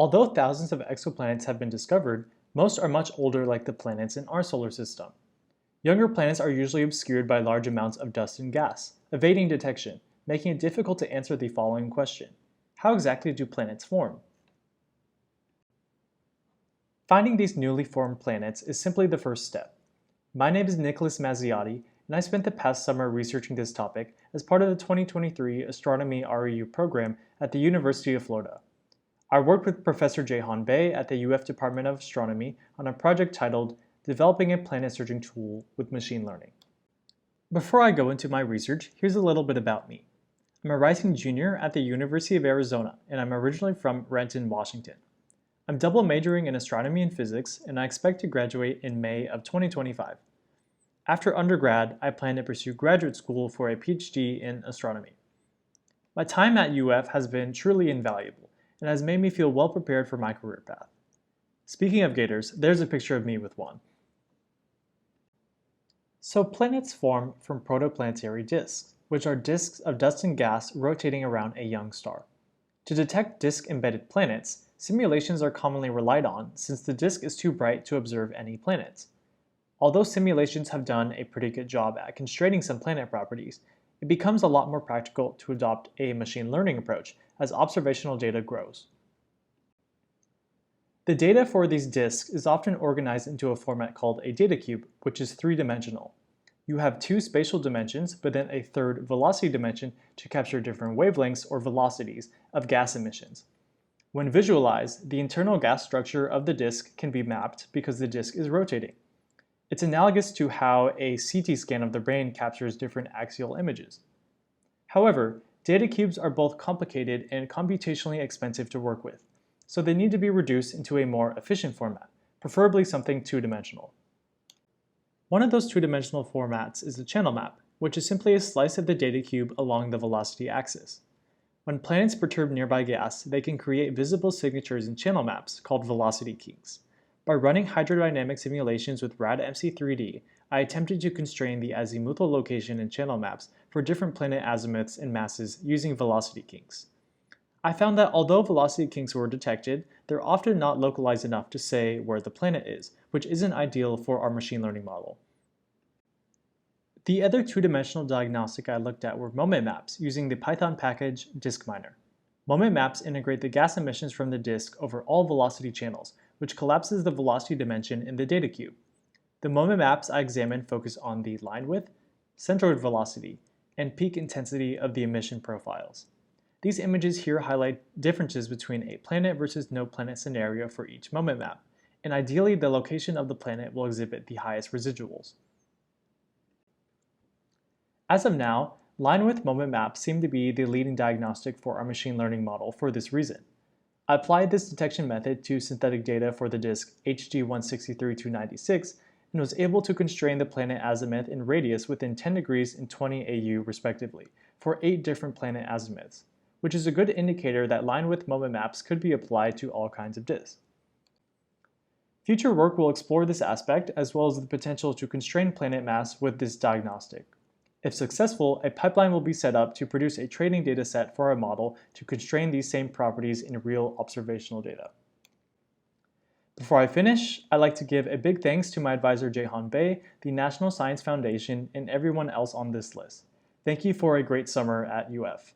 Although thousands of exoplanets have been discovered, most are much older like the planets in our solar system. Younger planets are usually obscured by large amounts of dust and gas, evading detection, making it difficult to answer the following question: how exactly do planets form? Finding these newly formed planets is simply the first step. My name is Nicolas Mazziotti, and I spent the past summer researching this topic as part of the 2023 Astronomy REU program at the University of Florida. I worked with Professor Jaehan Bae at the UF Department of Astronomy on a project titled Developing a Planet Searching Tool with Machine Learning. Before I go into my research, here's a little bit about me. I'm a rising junior at the University of Arizona, and I'm originally from Renton, Washington. I'm double majoring in astronomy and physics, and I expect to graduate in May of 2025. After undergrad, I plan to pursue graduate school for a PhD in astronomy. My time at UF has been truly invaluable and has made me feel well prepared for my career path. Speaking of gators, there's a picture of me with one. So planets form from protoplanetary disks, which are disks of dust and gas rotating around a young star. To detect disk-embedded planets, simulations are commonly relied on since the disk is too bright to observe any planets. Although simulations have done a pretty good job at constraining some planet properties, it becomes a lot more practical to adopt a machine learning approach as observational data grows. The data for these disks is often organized into a format called a data cube, which is three-dimensional. You have two spatial dimensions, but then a third velocity dimension to capture different wavelengths or velocities of gas emissions. When visualized, the internal gas structure of the disk can be mapped because the disk is rotating. It's analogous to how a CT scan of the brain captures different axial images. However, data cubes are both complicated and computationally expensive to work with, so they need to be reduced into a more efficient format, preferably something two-dimensional. One of those two-dimensional formats is the channel map, which is simply a slice of the data cube along the velocity axis. When planets perturb nearby gas, they can create visible signatures in channel maps called velocity kinks. By running hydrodynamic simulations with RAD-MC3D, I attempted to constrain the azimuthal location in channel maps for different planet azimuths and masses using velocity kinks. I found that although velocity kinks were detected, they're often not localized enough to say where the planet is, which isn't ideal for our machine learning model. The other two-dimensional diagnostic I looked at were moment maps using the Python package DiskMiner. Moment maps integrate the gas emissions from the disk over all velocity channels, which collapses the velocity dimension in the data cube. The moment maps I examined focus on the line width, centroid velocity, and peak intensity of the emission profiles. These images here highlight differences between a planet versus no planet scenario for each moment map, and ideally the location of the planet will exhibit the highest residuals. As of now, line width moment maps seem to be the leading diagnostic for our machine learning model for this reason. I applied this detection method to synthetic data for the disk HG163296 and was able to constrain the planet azimuth and radius within 10 degrees and 20 AU respectively for 8 different planet azimuths, which is a good indicator that line width moment maps could be applied to all kinds of disks. Future work will explore this aspect as well as the potential to constrain planet mass with this diagnostic. If successful, a pipeline will be set up to produce a training data set for our model to constrain these same properties in real observational data. Before I finish, I'd like to give a big thanks to my advisor Jaehan Bae, the National Science Foundation, and everyone else on this list. Thank you for a great summer at UF.